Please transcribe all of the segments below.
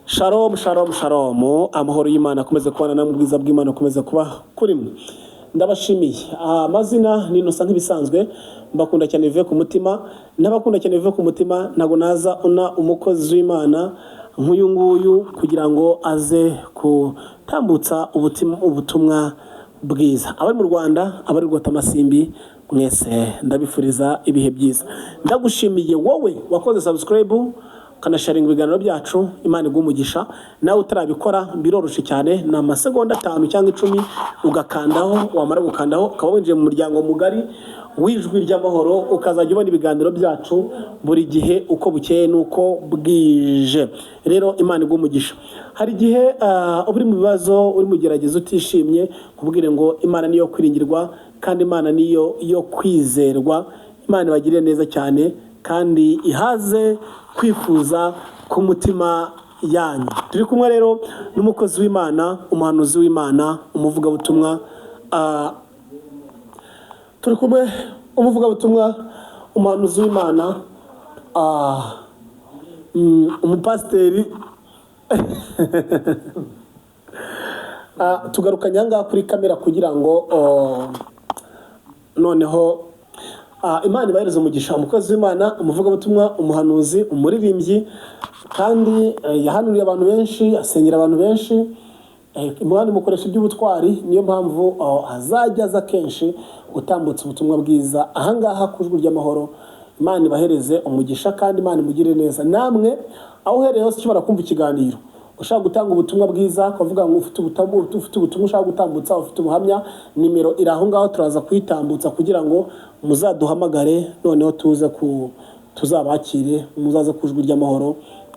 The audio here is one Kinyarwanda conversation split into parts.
Shalom, shalom, shalom. Amahoro y'Imana akomeze kubana namwe, ubwiza bw'Imana akomeze kuba kuri mwe. Ndabashimiye. Amazina ni Innocent nk'ibisanzwe, mbakunda cyane bivuye ku mutima. N'abakunda cyane bivuye ku mutima, ntago naza una umukozi w'Imana nk'uyu nguyu kugira ngo aze kutambutsa ubutumwa bwiza. Abari mu Rwanda, abari rwota amasimbi, mwese ndabifuriza ibihe byiza. Ndagushimiye wowe wakoze subscribe kanasharinga ibiganiro byacu. Imana igumugisha. Nawe utarabikora biroroshe cyane, na amasegonda 5 cyangwa 10 ugakandaho. Wamara gukandaho ukaba winjiye mu muryango mugari w'ijwi ry'amahoro, ukazajya ubona ibiganiro byacu buri gihe uko bukeye nuko bwije. Rero Imana igumugisha. Hari gihe uri mu bibazo, uri mu gerageza utishimye, kubwire ngo Imana niyo kwiringirwa kandi Imana niyo yo kwizerwa. Imana ibagirire neza cyane kandi ihaze kwifuza ku mutima yanyu. Turi kumwe rero n'umukozi w'Imana, umuhanuzi w'Imana, umuvugabutumwa. Turi kumwe umuvugabutumwa, umuhanuzi w'Imana, umupasiteri. Tugarukanye aha ngaha kuri kamera kugira ngo noneho Imana ibahereze umugisha. Umukozi w'Imana, umuvugabutumwa, umuhanuzi, umuririmbyi, kandi yahanuriye abantu benshi, asengera abantu benshi. Imana imukoresha iby'ubutwari, niyo mpamvu azajya aza kenshi gutambutsa ubutumwa bwiza aha ngaha ku ijwi ry'amahoro. Imana ibahereze umugisha kandi Imana imugire neza. Namwe aho uhereye hose ushobora kumva ikiganiro, ushaka gutanga ubutumwa bwiza, kuvuga ngo ufite ubutumwa ushaka gutambutsa, ufite ubuhamya, nimero iri aho ngaho, turaza kuyitambutsa kugira ngo muzaduhamagare, noneho tuzabakire, muzaze ku ijwi ry'amahoro,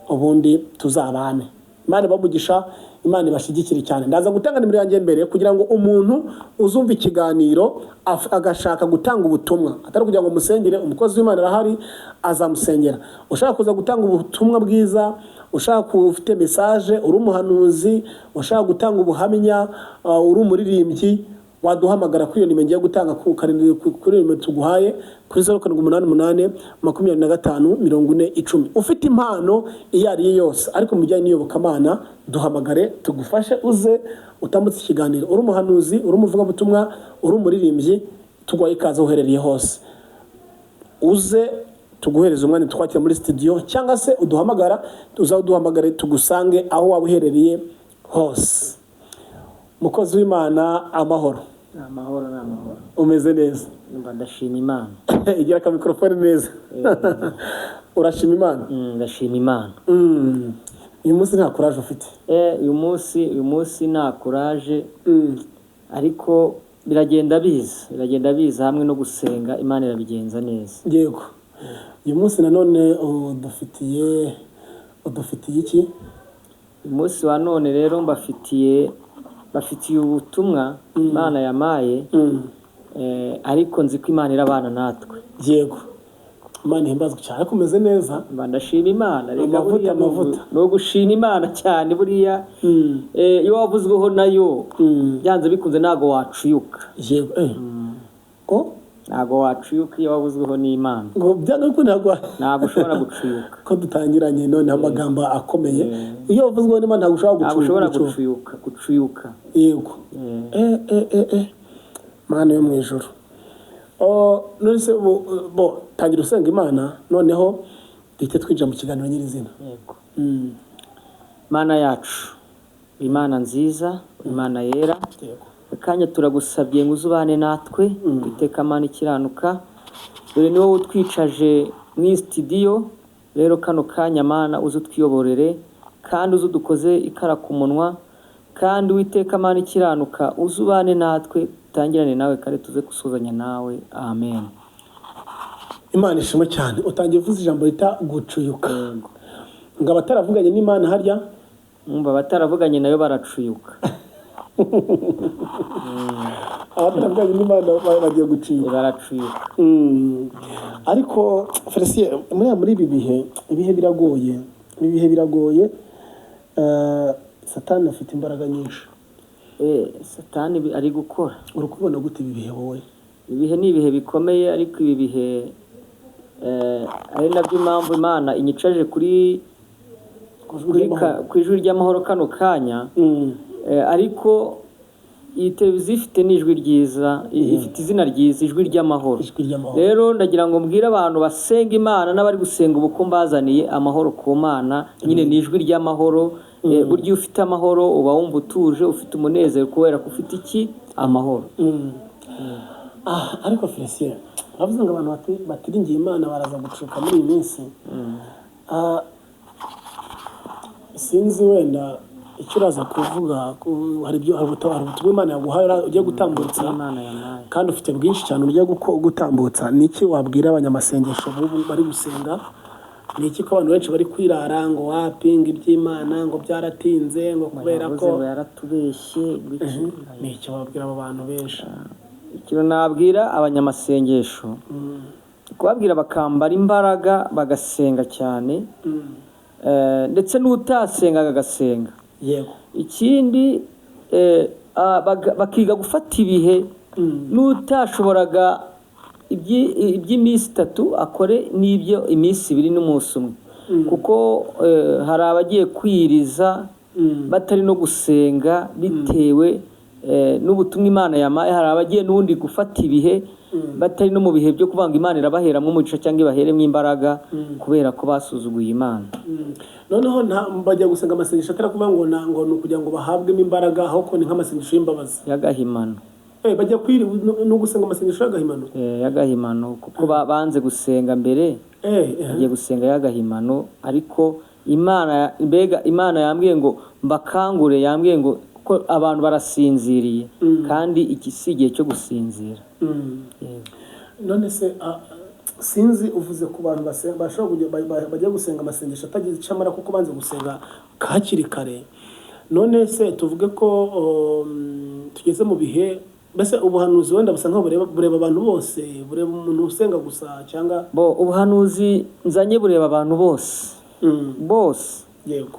ubundi tuzabane. Imana ibamugisha, Imana ibashigikire cyane. Ndaza gutanga nimero yanjye mbere kugira ngo umuntu uzumva ikiganiro agashaka gutanga ubutumwa, atari kugira ngo musengere, umukozi w'Imana arahari azamusengera. Ushaka kuza gutanga ubutumwa bwiza, ushaka ufite message, uri umuhanuzi, ushaka gutanga ubuhamya, uri umuririmbyi, waduhamagara kuri iyo nimero ngiye gutanga kuri nimero tuguhaye kuri 0788 25 40 10. Ufite impano iyo ari yose ariko mu bijyanye n'iyobokamana, duhamagare tugufashe, uze utambutse ikiganiro. Uri umuhanuzi, uri umuvugabutumwa, uri umuririmbyi, tugwaye ikaze uherereye hose, uze tuguhereza umwanya twakira muri studio, cyangwa se uduhamagara, tuzaduhamagare tugusange aho waba uherereye hose. Mukozi w'Imana, amahoro. Amahoro. Umeze neza? Ndashima Imana. Igira ka mikrofone neza. Urashima Imana? Ndashima Imana. Uyu munsi nta courage ufite? Uyu munsi nta courage, ariko biragenda biza hamwe no gusenga, Imana irabigenza neza. Yego. Uyu munsi nanone udufitiye iki? Uyu munsi wa none rero bafitiye ubutumwa Imana yamaye, ariko nzi ko Imana irabana natwe. Yego. Imana ihimbazwe cyane, kumeze neza. Ndashima Imana. Amavuta. No gushima Imana cyane buriya. Iyo wavuzweho nayo byanze bikunze ntago wacuyuka. Yego. Ntago wacuyuka iyo wavuzweho n'Imana. Ngo byange ko ntago ushobora gucuyuka. Ko dutangiranye none amagambo akomeye. Iyo wavuzweho n'Imana ntago ushobora gucuyuka. Yego. Mana yo mu ijuru. None se tangira usenga Imana, noneho duhite twinjira mu kiganiro nyirizina. Yego. Mana yacu, Imana nziza, Imana yera. Yego. Kanya turagusabye ngo uzubane natwe, iteka Mana ikiranuka. Dore ni wowe utwicaje mu studio, rero kano kanya Mana uzutwiyoborere kandi uzudukoze ikara ku munwa, kandi witeka Mana ikiranuka uzubane natwe, tangirane nawe kare tuze gusuzanya nawe. Amen. Imana ishimwe cyane. Utangiye uvuze ijambo rita gucuyuka. Ngo abataravuganye n'Imana harya, abataravuganye nayo baracuyuka. Abataravuganye n'Imana bagiye gucuyuka. Baracuyuka. Ariko Felicien, muri ibi bihe biragoye. Satani afite imbaraga nyinshi. Satani ari gukora. Uri kubona gute ibi bihe wowe? Ibihe ni ibihe bikomeye, ariko ibi bihe ari nabyo impamvu Imana inyicaje kuri ku ijwi ry'amahoro kano kanya. Ariko iyi televiziyo ifite n'ijwi ryiza, ifite izina ryiza, ijwi ry'amahoro. Rero ndagira ngo mbwire abantu basenga Imana n'abari gusenga ubu ko mbazaniye amahoro ku Mana. Nyine ni ijwi ry'amahoro. Burya ufite amahoro uba wumva utuje, ufite umunezero kubera ko ufite iki? Amahoro. Ariko Felicien, bavuze ngo abantu batiringiye Imana baraza gucuka muri iyi minsi. Sinzi wenda icyo uraza kuvuga, hari ubutumwa Imana yaguhaye ugiye gutambutsa kandi ufite bwinshi cyane ugiye gutambutsa. Ni iki wabwira abanyamasengesho bari gusenga? Ni iki ko abantu benshi bari kwirara ngo wapinga iby'Imana ngo byaratinze ngo kubera ko yaratubeshye? Ni iki wabwira abo bantu benshi? Ikintu nabwira abanyamasengesho, kubabwira bakambara imbaraga bagasenga cyane, ndetse n'utasengaga agasenga. Yego. Ikindi bakiga gufata ibihe, n'utashoboraga iby'iminsi 3 akore n'ibyo iminsi 2 n'umunsi umwe. Kuko hari abagiye kwiriza batari no gusenga bitewe n'ubutumwa Imana yamaye. Hari abagiye n'ubundi gufata ibihe batari no mu bihe byo kuvanga Imana irabaheramo umugisha cyangwa ibaheremo imbaraga kubera ko basuzuguye Imana. Noneho bajya gusenga amasengesho atari kuvuga ngo ni ukugira ngo bahabwemo imbaraga, ahubwo ni nk'amasengesho y'imbabazi y'agahimano. Bajya no gusenga amasengesho y'agahimano. Y'agahimano kuko banze gusenga mbere, bagiye gusenga y'agahimano. Ariko Imana yambwiye ngo mbakangure, yambwiye ngo ko abantu barasinziriye kandi iki si igihe cyo gusinzira. None se sinzi uvuze ku bantu bajya gusenga amasengesho atagize icamara kuko banze gusenga hakiri kare. None se tuvuge ko tugeze mu bihe, mbese ubuhanuzi wenda busa nkaho bureba abantu bose, bureba umuntu usenga gusa cyangwa ubuhanuzi nzanye bureba abantu bose bose. Yego.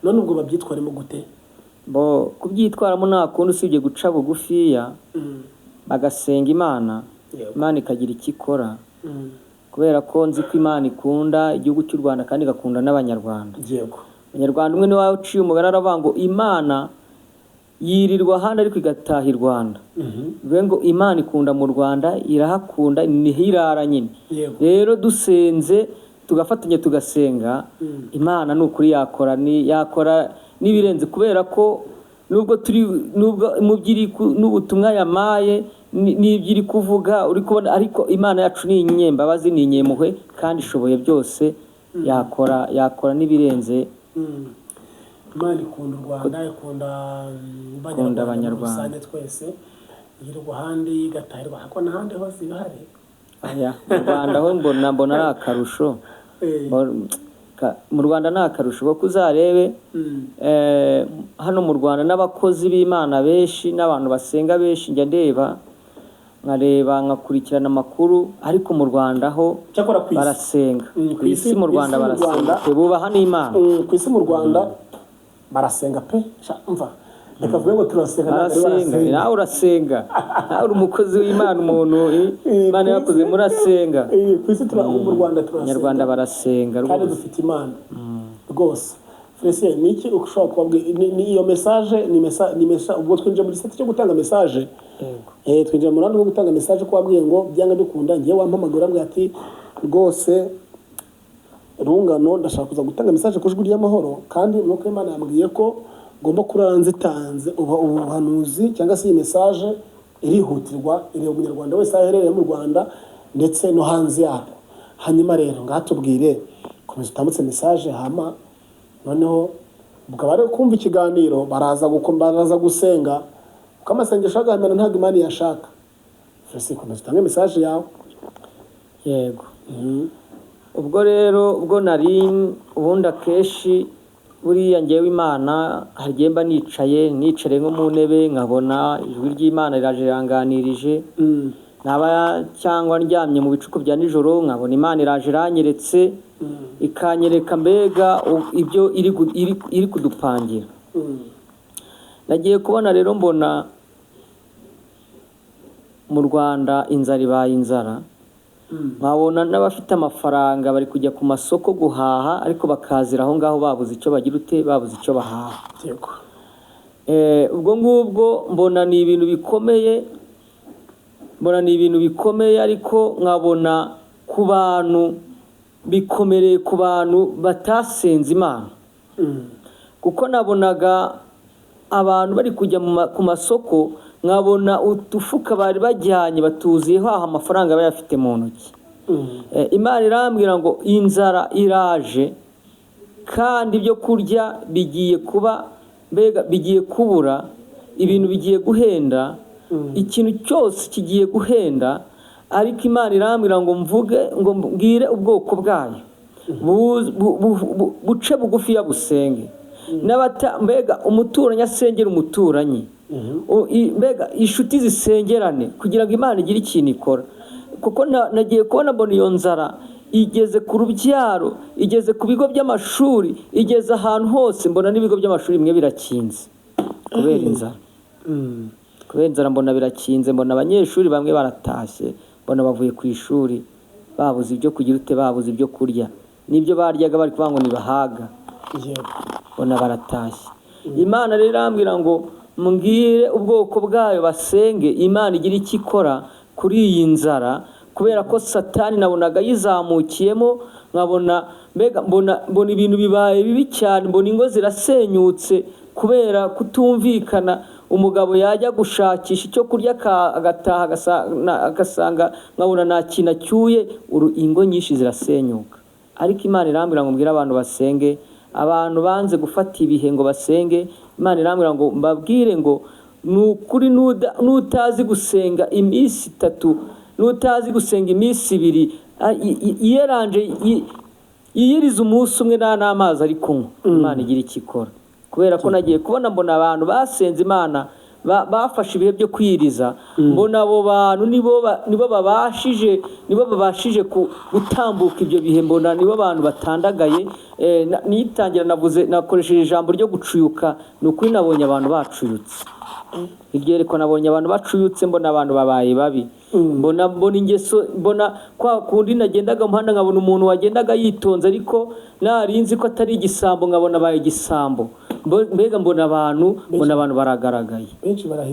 None ubwo babyitwaremo gute? Kubyitwaramo nta kundi usibye guca bugufiya bagasenga Imana. Imana ikagira icyo ikora, kubera ko nzi ko Imana ikunda igihugu cy'u Rwanda kandi igakunda n'Abanyarwanda. Yego. Abanyarwanda umwe niwe uciye umugani aravuga ngo Imana yirirwa ahandi ariko igataha i Rwanda. Bivuze ngo Imana ikunda mu Rwanda, irahakunda, niho irara nyine. Rero dusenze tugafatanya tugasenga, Imana ni ukuri yakora n'ibirenze, kubera ko nubwo n'ubutumwa yamaye n'ibyo iri kuvuga uri kubona, ariko Imana yacu ni inyembabazi, ni inyemuhwe kandi ishoboye byose. yakora n'ibirenze. Imana ikunda u Rwanda, ikunda Abanyarwanda twese, igira ubuhande igatahirwa hako n'ahandi hose bihari. Mu Rwanda ho mbona ari akarusho. Mu Rwanda ni akarusho kuko uzarebe hano mu Rwanda n'abakozi b'Imana benshi n'abantu basenga benshi, njya nkareba ngakurikirana amakuru, ariko mu Rwanda ho barasenga. Ku isi mu Rwanda barasenga, bubaha n'Imana. Ku isi mu Rwanda barasenga pe, mva reka vuga ngo turasenga. Nawe urasenga, nawe uri umukozi w'Imana, umuntu Imana yakoze murasenga. Ku isi mu Rwanda turasenga, Abanyarwanda barasenga kandi dufite Imana rwose. Felicien, ni iki ushobora kubabwira? Ni iyo message, ni message ubwo twinjira muri site cyo gutanga message. Twinjira mu rwanda rwo gutanga message ko wabwiye ngo byanga bikunda, ngiye wampamagara mbwa ati rwose Rungano ndashaka kuza gutanga message ku jwi ry'amahoro, kandi nuko Imana yambwiye ko ngomba kuranze tanze ubuhanuzi cyangwa se iyi message irihutirwa, iri umunyarwanda wese aherereye mu Rwanda ndetse no hanze yabo. Hanyuma rero ngatubwire komeza utambutse message, hama noneho ubwo bari kumva ikiganiro baraza gusenga uko amasengesho agamera ntabwo Imana yashaka. Felicien, komeza utange message yawe. Yego. Ubwo rero nari ubundi akenshi buriya ngewe Imana hagiye mba nicare nko mu ntebe nkabona ijwi ry'Imana riraje naba cyangwa ndyamye mu bicuko bya nijoro nkabona Imana iraje iranyeretse, ikanyereka mbega ibyo iri kudupangira. Nagiye kubona rero mbona mu Rwanda inzara ibaye inzara, nkabona n'abafite amafaranga bari kujya ku masoko guhaha ariko bakazira aho ngaho babuze icyo bagira ute babuze icyo bahaha. yego ubwo ngubwo mbona ni ibintu bikomeye ariko nkabona ku bantu bikomereye ku bantu batasenze Imana kuko nabonaga abantu bari kujya ku masoko nkabona utufuka bari bajyanye batuziyeho amafaranga bayafite mu ntoki. Imana irambwira ngo inzara iraje kandi ibyo kurya bigiye kubura, ibintu bigiye guhenda, ikintu cyose kigiye guhenda, ariko Imana irambwira ngo mbwire ubwoko bwayo buce bugufi ya busenge mbega umuturanyi asengera umuturanyi, mbega inshuti zisengerane kugira ngo Imana igire ikintu ikora. Kuko nagiye kubona mbona iyo nzara igeze ku rubyaro, igeze ku bigo by'amashuri, igeze ahantu hose, mbona n'ibigo by'amashuri bimwe birakinze kubera inzara. Mbona birakinze, mbona abanyeshuri bamwe baratashye, mbona bavuye ku ishuri babuze ibyo kugira ute, babuze ibyo kurya, n'ibyo baryaga bari kuvuga ngo nibahaga, mbona baratashye. Imana rero irambwira ngo mbwire ubwoko bwayo basenge Imana igira icyo ikora kuri iyi nzara, kubera ko Satani nabonaga yizamukiyemo, nkabona mbona ibintu bibaye bibi cyane, mbona ingo zirasenyutse kubera kutumvikana. Umugabo yajya gushakisha icyo kurya agataha agasanga nkabona nta kintu acyuye, ingo nyinshi zirasenyuka. Ariko Imana irambwira ngo mbwire abantu basenge, abantu banze gufata ibihe ngo basenge. Imana irambwira ngo mbabwire ngo ni ukuri n'utazi gusenga iminsi 3, n'utazi gusenga iminsi 2, iyeranje yiyiriza umunsi umwe n'amazi ari kunywa, Imana igira icyo ikora. Kubera ko nagiye kubona mbona abantu basenze Imana bafashe ibihe byo kwiriza, mbona abo bantu nibo babashije gutambuka ibyo bihe, mbona nibo abantu batandagaye. Nitangira nakoresheje ijambo ryo gucuyuka, ni ukuri nabonye abantu bacuyutse. Ibyereko nabonye abantu bacuyutse, mbona abantu babaye babi, mbona ingeso, mbona kwa kundi nagendaga mu muhanda nkabona umuntu wagendaga yitonze ariko narinzi ko atari igisambo, nkabona abaye igisambo. Mbega mbona abantu baragaragaye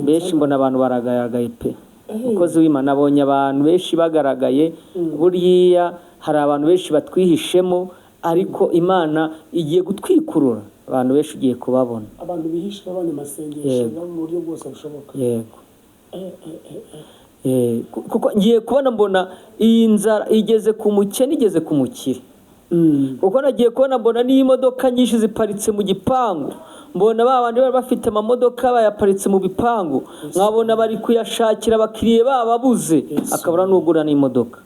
benshi, mbona abantu baragaragaye pe. Umukozi w'Imana nabonye abantu benshi bagaragaye. Buriya hari abantu benshi batwihishemo, ariko Imana igiye gutwikurura abantu benshi ugiye kubabona, abantu bihishe abanyamasengesho mu buryo bwose bushoboka. Yego kuko ngiye kubona mbona iyi nzara igeze ku mukene, igeze ku mukire. Kuko nagiye kubona mbona n'imodoka nyinshi ziparitse mu gipangu, mbona babandi bari bafite amamodoka bayaparitse mu bipangu, nkabona bari kuyashakira abakiriye bababuze, akabura n'ugura n'imodoka.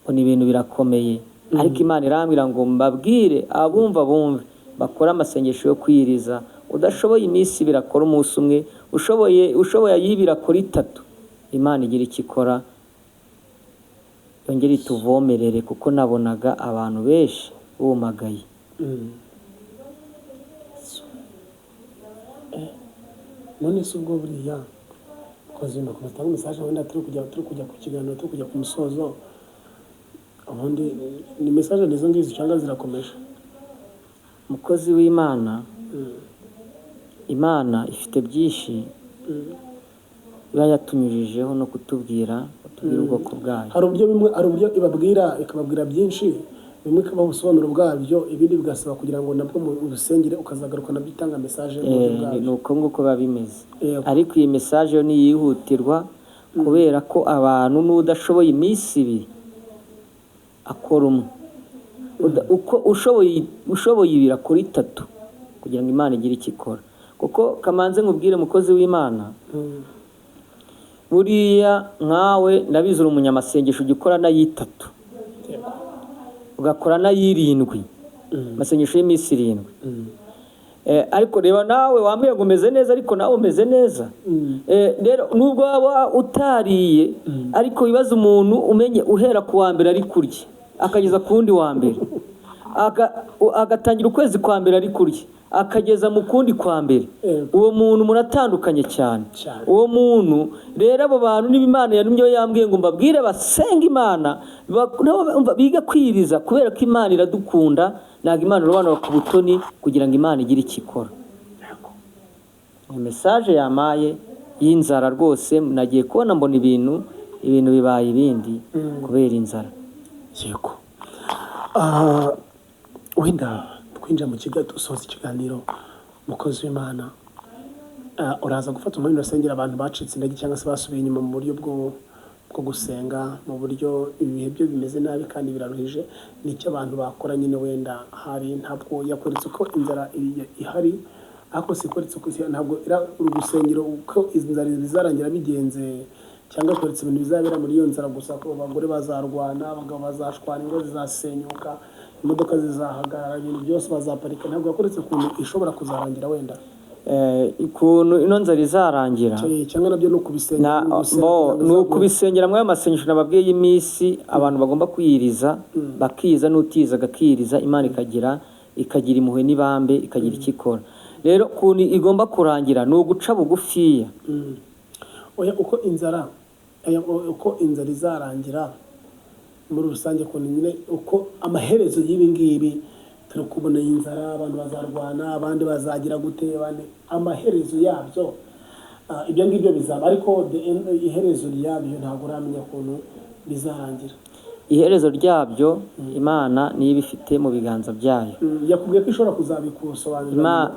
Ni ibintu birakomeye. Ariko Imana irambwira ngo mbabwire abumva bumve, bakora amasengesho yo kwiriza. Udashoboye iminsi birakora umunsi umwe, ushoboye ayibira akora 3. Imana igira icyo ikora, yongere ituvomerere, kuko nabonaga abantu benshi bumagaye. None se ubwo buriya koze no kubatanga message wenda turi kujya ku kiganiro, turi kujya ku musozo, ubundi ni message nizo ngizo cyangwa zirakomeje? Umukozi w'Imana, Imana ifite byinshi iba yatunyujijeho no kutubwira ubwoko bwayo. Hari uburyo ibabwira, ikababwira byinshi, bimwe ikabaha ubusobanuro bwabyo, ibindi bigasaba kugira ngo nabwo mu rusengero ukazagaruka nabyo itanga message mu buryo bwabyo. Ni uko nguko biba bimeze. Ariko iyi message yo ni yihutirwa, kubera ko abantu n'udashoboye iminsi 2 akora umwe, uko ushoboye 2 akora 3, kugira ngo Imana igire icyo ikora. Kuko kamanze nkubwire mukozi w'Imana, buriya nkawe ndabizi uri umunyamasengesho, ugikora na 3, ugakora na 7, amasengesho y'iminsi 7. Ariko reba nawe wambwiye ngo umeze neza, ariko nawe umeze neza. Rero nubwo waba utariye, ariko wibaza umuntu umenye uhera ku wa mbere ari kurya, akageza ku wundi wa mbere, agatangira ukwezi kwa mbere ari kurya, akageza mu kundi kwa mbere, Yego. uwo muntu muratandukanye cyane. Cyane. Uwo muntu rero, abo bantu niba Imana yarumye yambwiye ngo mbabwire basenga Imana, biga kwiriza, kubera ko Imana iradukunda. Ntabwo Imana irobanura ku butoni kugira ngo Imana igire icyo ikora. Ni mesaje yamaye y'inzara rwose. Nagiye kubona mbona ibintu bibaye ibindi kubera inzara. Yego. Wenda twinjira mu kigo dusoza ikiganiro, umukozi w'Imana, uraza gufata umwanya urasengera abantu bacitse intege cyangwa se basubiye inyuma mu buryo bwo gusenga, mu buryo ibihe byo bimeze nabi kandi biraruhije. Nicyo abantu bakora nyine. Wenda hari ntabwo yakweretse uko inzara ihari, ariko sikweretse uko ntabwo urugusengero uko inzara bizarangira bigenze, cyangwa kweretse ibintu bizabera muri iyo nzara gusa, ko abagore bazarwana, abagabo bazashwana, ingo zizasenyuka, imodoka zizahagarara, ibintu byose bazaparika. Ntabwo yakweretse ukuntu ishobora kuzarangira. Wenda ukuntu ino nzara izarangira, cyangwa nabyo ni ukubisengera muri ayo masengesho nababwiye y'iminsi abantu bagomba kwiyiriza, bakiza, n'utiza agakiriza, Imana ikagira impuhwe n'ibambe, ikagira icyo ikora. Rero ukuntu igomba kurangira ni uguca bugufiya. Uko inzara izarangira muri rusange, ukuntu nyine uko amaherezo y'ibi ngibi turi kubona inzara, abantu bazarwana, abandi bazagira gute, amaherezo yabyo ibyo ngibyo bizaba, ariko iherezo ryabyo ntabwo uramenya ukuntu bizarangira. Iherezo ryabyo Imana niyo ibifite mu biganza byayo. Yakubwiye ko ishobora kuzabikusobanurira.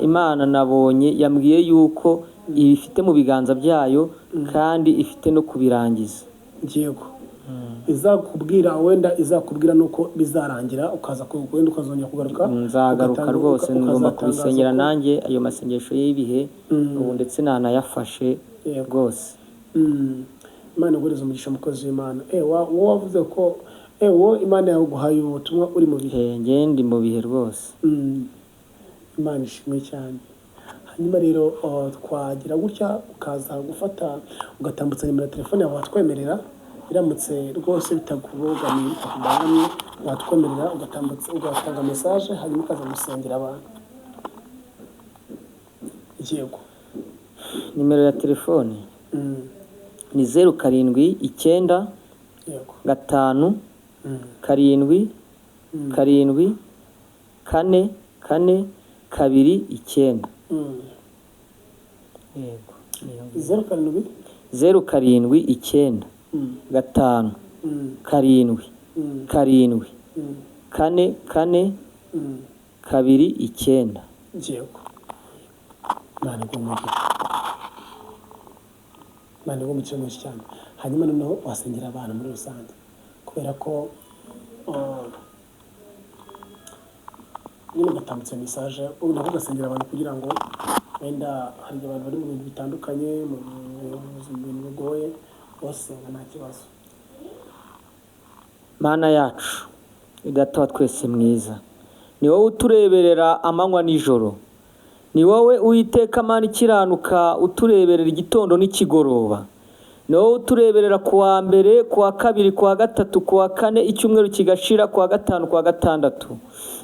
Imana nabonye yambwiye yuko ibifite mu biganza byayo kandi ifite no kubirangiza. Yego. Izakubwira nuko bizarangira, ukaza wenda ukazongera kugaruka. Nzagaruka rwose, ngomba kubisengera nanjye ayo masengesho y'ibihe ubu, ndetse nanayafashe rwose. Imana iguriza umugisha umukozi w'Imana. Wowe wavuze ko wowe Imana yaguhaye ubutumwa uri mu bihe. Njye ndi mu bihe rwose. Imana ishimwe cyane. Hanyuma rero twagira gutya ukaza gufata ugatambutsa nimero ya telefone yawe, watwemerera biramutse rwose bitagubogamiye, bitakubangamye, watwemerera ugatanga message, hanyuma ukaza gusengera abantu. Yego. Nimero ya telefone ni 07 9 5 7 7 4 4 2 9. Yego. 07 9 5 7 7 4 4 2 9. Yego. Imana igumugisha mwinshi cyane. Hanyuma noneho wasengera abantu muri rusange, kubera ko nyine ugatambutsa message, nako ugasengera abantu kugira ngo wenda hari abantu bari mu bintu bitandukanye, mu bintu bigoye, bose nta kibazo. Mana yacu, Data wa twese mwiza, ni wowe utureberera amanywa n'ijoro. Ni wowe Uwiteka Mana ikiranuka, utureberera igitondo n'ikigoroba. Ni wowe utureberera kuwa mbere, kuwa kabiri, kuwa gatatu, kuwa kane, icyumweru kigashira, kuwa gatanu, kuwa gatandatu.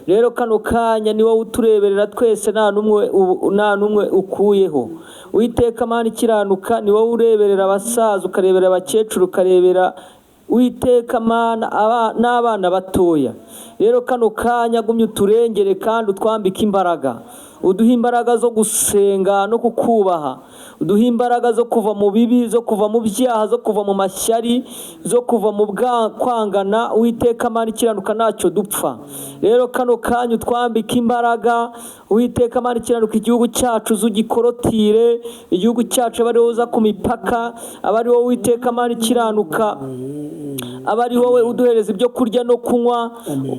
Rero kano kanya ni wowe utureberera twese, nta numwe ukuyeho. Uwiteka Mana ikiranuka, ni wowe ureberera abasaza, ukarebera abakecuru, ukarebera Uwiteka Mana n'abana batoya. Rero kano kanya gumye uturengere kandi utwambike imbaraga. Uduha imbaraga zo gusenga no kukubaha. Uduha imbaraga zo kuva mu bibi, zo kuva mu byaha, zo kuva mu mashyari, zo kuva mu kwangana. Uwiteka Mana ikiranuka, ntacyo dupfa. Rero kano kanya utwambike imbaraga. Uwiteka Mana ikiranuka, igihugu cyacu ugikorotire, igihugu cyacu abari wowe uza ku mipaka, abari wowe Uwiteka Mana ikiranuka, abari wowe uduhereza ibyo kurya no kunywa.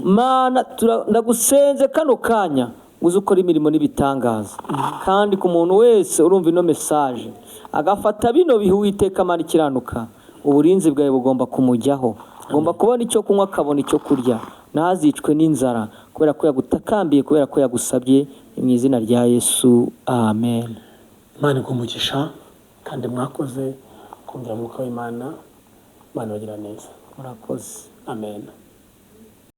Mana ndagusenze kano kanya uzi ukora imirimo n'ibitangaza. Kandi ku muntu wese urumva ino message agafata bino bihe, Uwiteka Mana ikiranuka, uburinzi bwawe bugomba kumujyaho. Ugomba kubona icyo kunywa, akabona icyo kurya, ntazicwe n'inzara, kubera ko yagutakambiye, kubera ko yagusabye, mu izina rya Yesu, amen. Imana igumugisha kandi mwakoze kumvira umwuka w'Imana. Imana bagira neza. Murakoze. Amen.